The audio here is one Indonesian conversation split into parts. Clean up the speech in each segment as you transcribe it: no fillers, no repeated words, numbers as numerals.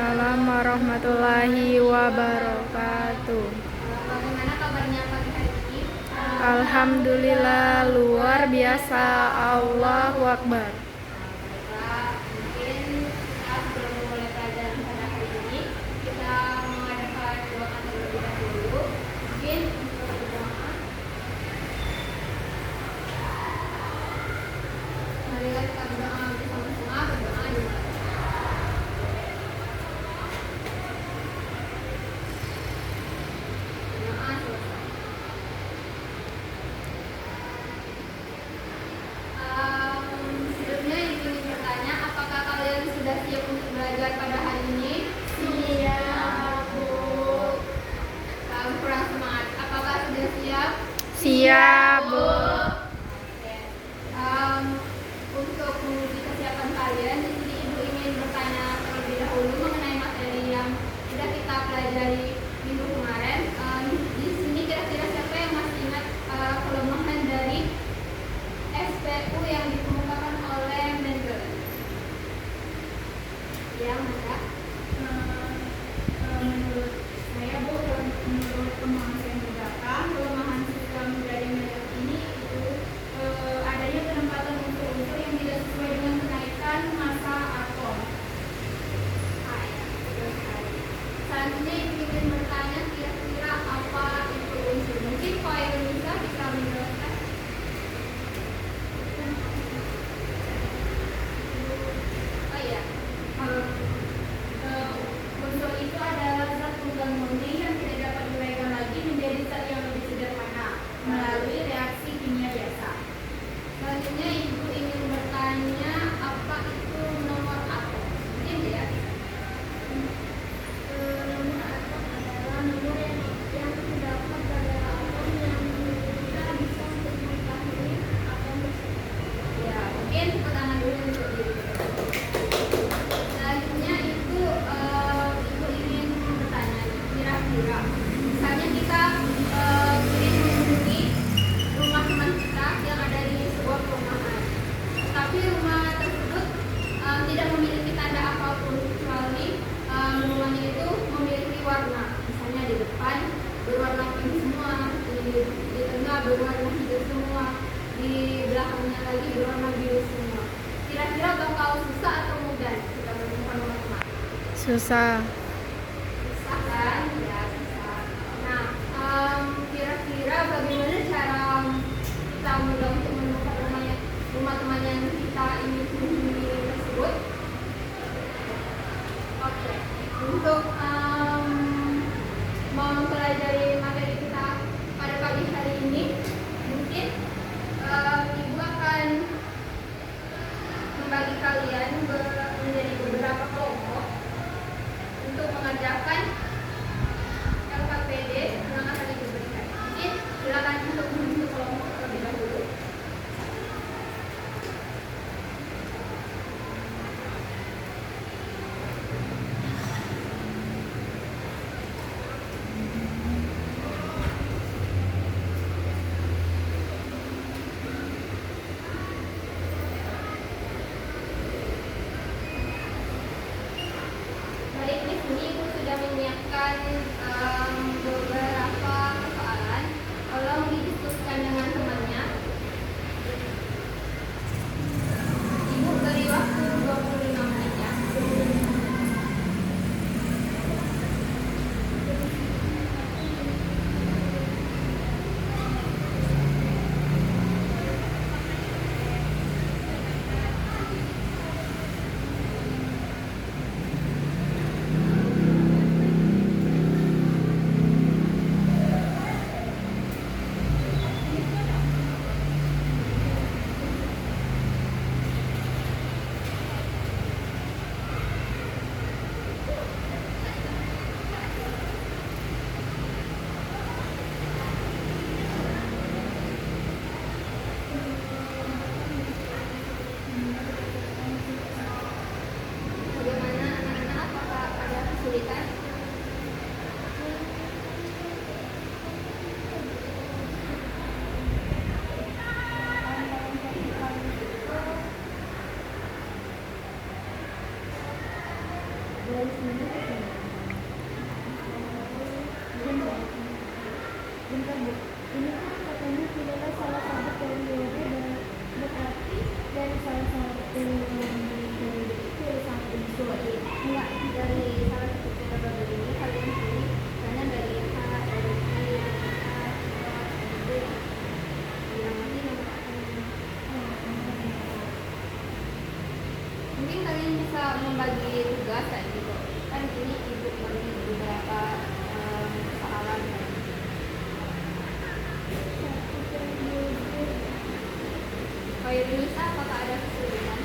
Waalaikumsalam warahmatullahi wabarakatuh. Bagaimana kabarnya pagi hari ini? Alhamdulillah luar biasa. Allahu Akbar. Baiklah, mungkin kita sebelum memulai pelajaran pada hari ini, kita mengadakan doa terlebih dahulu. Mungkin untuk berdoa, marilah kita berdoa bersama-sama, berdoa dimulai. Doa selesai. Sebelumnya ibu ingin bertanya, apakah kalian sudah siap untuk belajar pada hari ini? Siap, Bu. Kurang semangat. Apakah sudah siap? Siap, Bu. Oke. Untuk menguji kesiapan kalian, di sini ibu ingin bertanya terlebih dahulu mengenai materi yang sudah kita pelajari minggu kemarin. Di sini kira-kira siapa yang masih ingat kelemahan dari SPU yang dikemukakan oleh Mendel? Ya, Manda. Menurut saya, Bu, menurut pemahaman saya mendatang, kelemahan sistem dari Mendel ini itu adanya penempatan unsur-unsur yang tidak sesuai dengan kenaikan massa atom. Betul sekali. Selanjutnya ibu ingin bertanya kira-kira apa itu unsur. Mungkin Pak Indonesia bisa menjelaskan. Oh iya. Unsur itu adalah zat tunggal murni yang tidak dapat diuraikan lagi menjadi zat yang lebih sederhana melalui reaksi kimia biasa. Selanjutnya ibu ingin bertanya apa itu nomor atom. Mungkin ya. Nomor atom adalah nomor yang terdapat pada atom yang kita bisa untuk mengetahui atom tersebut. Ya, mungkin tepuk tangan dulu untuk diri. Selanjutnya ibu ingin bertanya kira-kira misalnya kita ingin mengunjungi rumah teman kita yang ada di sebuah perumahan, tapi rumah tersebut tidak memiliki tanda apapun kecuali rumahnya itu memiliki warna, misalnya di depan berwarna pink semua, di tengah berwarna hijau semua, di belakangnya lagi berwarna biru semua. Kira-kira bakal susah atau mudah kita menemukan rumah teman? Susah. Susah kan? Ya, susah. Nah, kira-kira bagaimana cara kita mudah untuk menemukan rumah teman yang kita ingin kunjungi tersebut? Oke, untuk mempelajari materi kita pada pagi hari ini, mungkin ibu akan membagi kalian menjadi beberapa kelompok untuk mengerjakan LKPD yang akan ibu berikan. Mungkin silakan untuk membentuk kelompok terlebih dahulu. Baik, di sini ibu sudah menyiapkan beberapa persoalan. Tolong didiskusikan dengan temannya. Ibu beri waktu 25 menit ya. mungkin kalian bisa membagi tugas kan gitu. Kan ini ibu bagi beberapa soalan kan. Nisa, apakah ada kesulitan?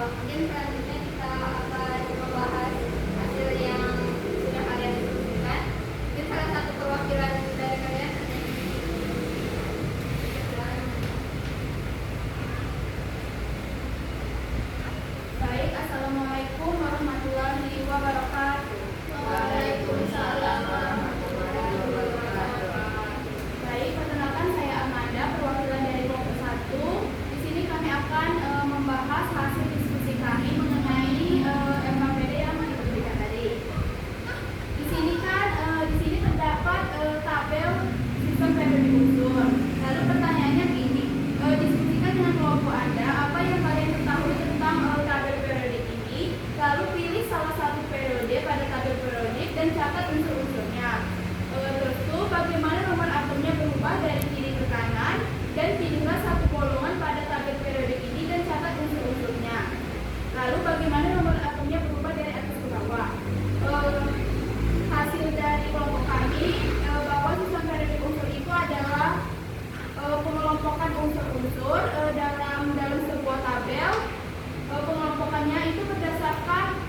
Mungkin selanjutnya kita akan membahas hasil yang sudah kalian diskusikan. Mungkin salah satu perwakilan dari kalian. Baik, Assalamualaikum warahmatullahi wabarakatuh. Waalaikumsalam warahmatullahi wabarakatuh. Baik, perkenalkan saya Amanda, perwakilan dari kelompok 1. Di sini kami akan membahas hasil diskusi kami mengenai MKPD yang diberikan tadi. Di sini terdapat tabel sistem periode unsur. Lalu pertanyaannya gini, diskusikan dengan kelompok Anda apa yang kalian ketahui tentang tabel periodik ini. Lalu pilih salah satu periode pada tabel periodik dan catat unsur-unsurnya. Terus tuh bagaimana nomor atomnya berubah dari kiri ke kanan, dan pilihlah satu golongan pada tabel periodik ini dan catat unsur-unsurnya. Lalu bagaimana nomor atomnya berubah dari atas ke bawah. Hasil dari kelompok kami bahwa sistem periodik unsur itu adalah pengelompokan unsur-unsur dalam sebuah tabel. Pengelompokannya itu berdasarkan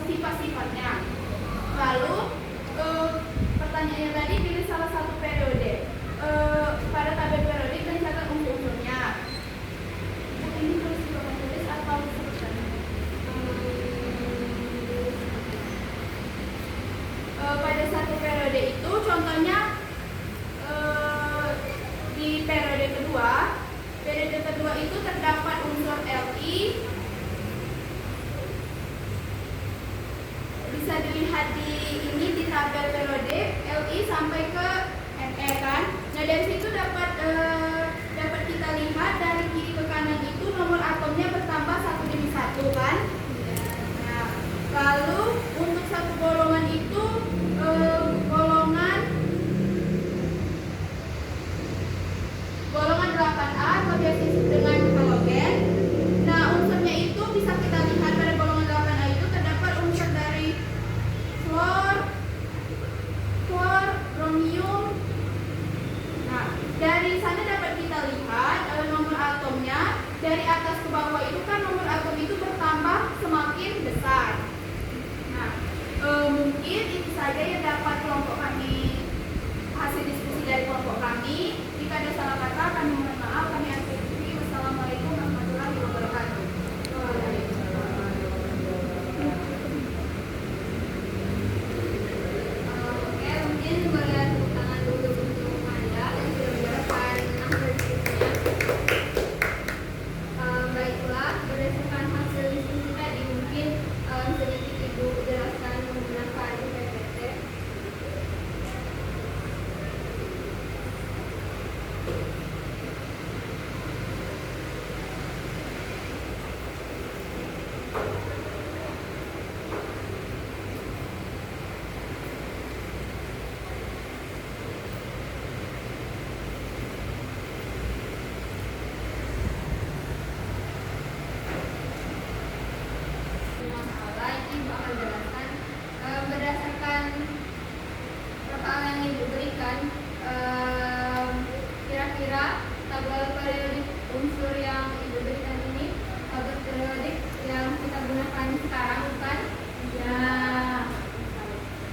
sifat-sifatnya. Lalu pertanyaannya tadi, pilih salah satu periode pada tabel periodik dan catat unsur-unsurnya. Ini terus tulis atau sebutkan? Pada satu periode itu, contohnya di periode kedua itu terdapat unsur Li. Bisa dilihat di tabel periode Li sampai ke Ne kan. Nah, dari situ dapat kita lihat dari kiri ke kanan itu nomor atomnya bertambah satu demi satu kan. Nah, lalu untuk satu golongan itu golongan 8A atau biasa disebut dengan halogen. Nah, unsurnya itu bisa kita lihat pada golongan 8A itu terdapat unsur dari fluor, bromium. Nah, dari sana dapat kita lihat nomor atomnya dari atas ke bawah itu kan nomor atom itu bertambah semakin besar. Nah, mungkin mau jelaskan berdasarkan persoalan yang Ibu berikan, kira-kira tabel periodik unsur yang Ibu berikan ini tabel periodik yang kita gunakan sekarang, bukan? Ya.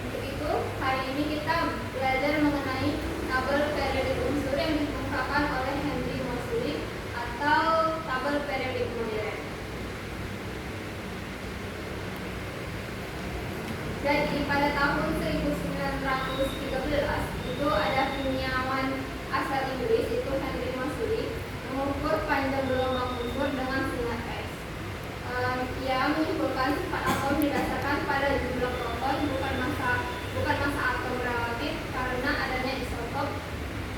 Untuk itu, hari ini kita belajar mengenai tabel periodik unsur yang dikemukakan oleh Henry Moseley atau tabel periodik modern. Jadi pada tahun 1913 itu ada kimiawan asal Inggris itu Henry Moseley mengukur panjang gelombang unsur dengan singkat S. Ia menyimpulkan sifat atom didasarkan pada jumlah proton, bukan massa atom relatif, karena adanya isotop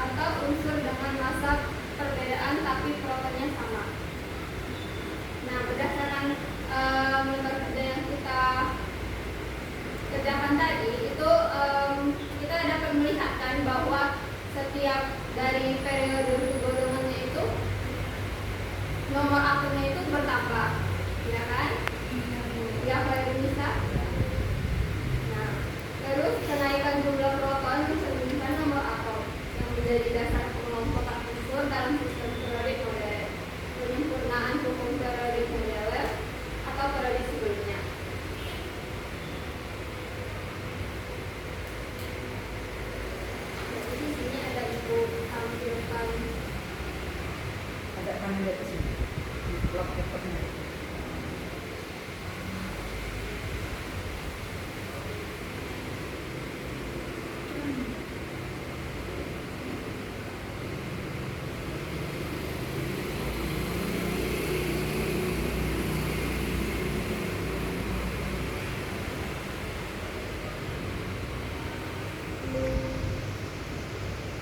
atau unsur dengan massa perbedaan tapi protonnya sama. Nah, berdasarkan metode kerja yang kita kerjakan tadi itu kita dapat melihatkan bahwa setiap dari periode golongannya itu nomor atomnya itu bertambah, ya kan? Ya, kalau bisa. Nah, terus kenaikan jumlah proton mencerminkan nomor atom yang menjadi dasar pengelompokan unsur dalam sistem periodik modern, penyempurnaan hukum periodik modern atau periodik sebelumnya. Jadi di sini ada Ibu tampilkan. Ada kami lihat ke sini di blog papernya.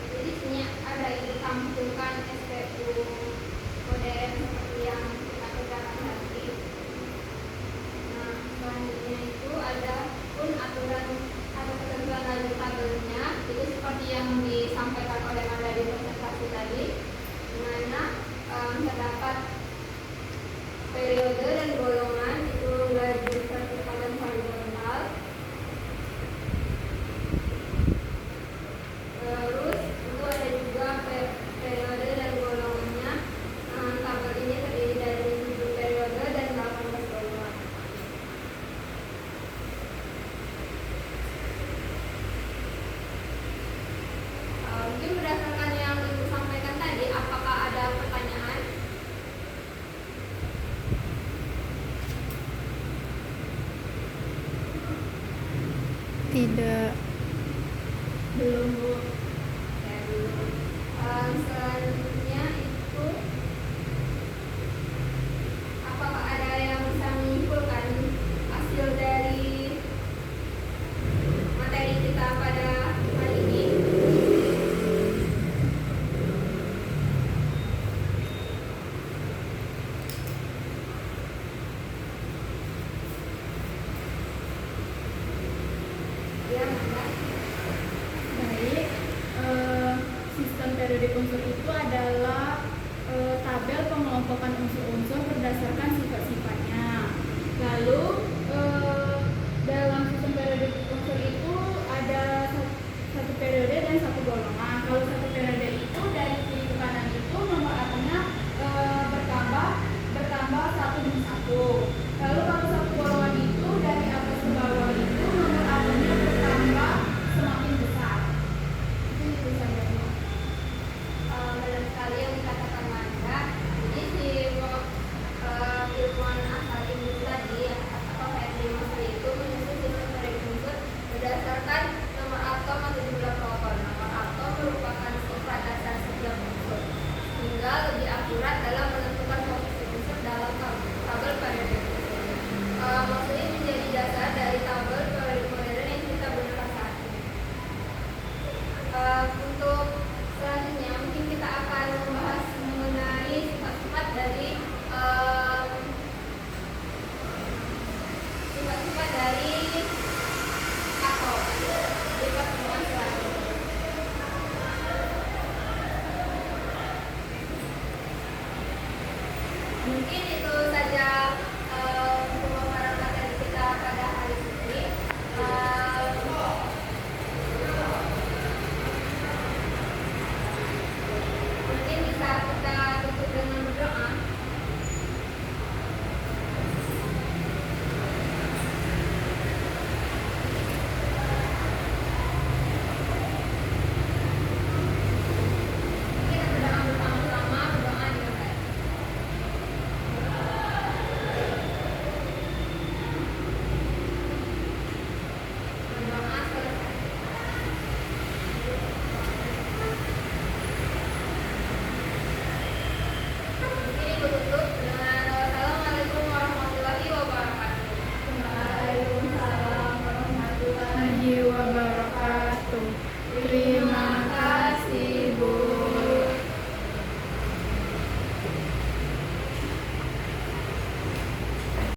Jadi di sini ada Ibu tampilkan SPU modern seperti yang kita kerjakan tadi. Nah, selanjutnya itu ada pun aturan atau ketentuan lanjut tabelnya itu seperti yang disampaikan oleh Anda di presentasi tadi, di mana terdapat periode dan golongan itu laju vertikal dan horizontal. Terus itu ada juga periode dan golongannya. Tabel ini terdiri dari 7 periode dan 18 golongan. Mungkin berdasarkan yang Ibu sampaikan tadi, apakah ada pertanyaan? Tidak. Belum, Bu. Ya, belum. Selanjutnya itu apakah ada yang bisa menyimpulkan hasil dari materi kita pada hari ini? Ya, Manda. Baik, sistem periodik unsur itu adalah tabel pengelompokan unsur-unsur berdasarkan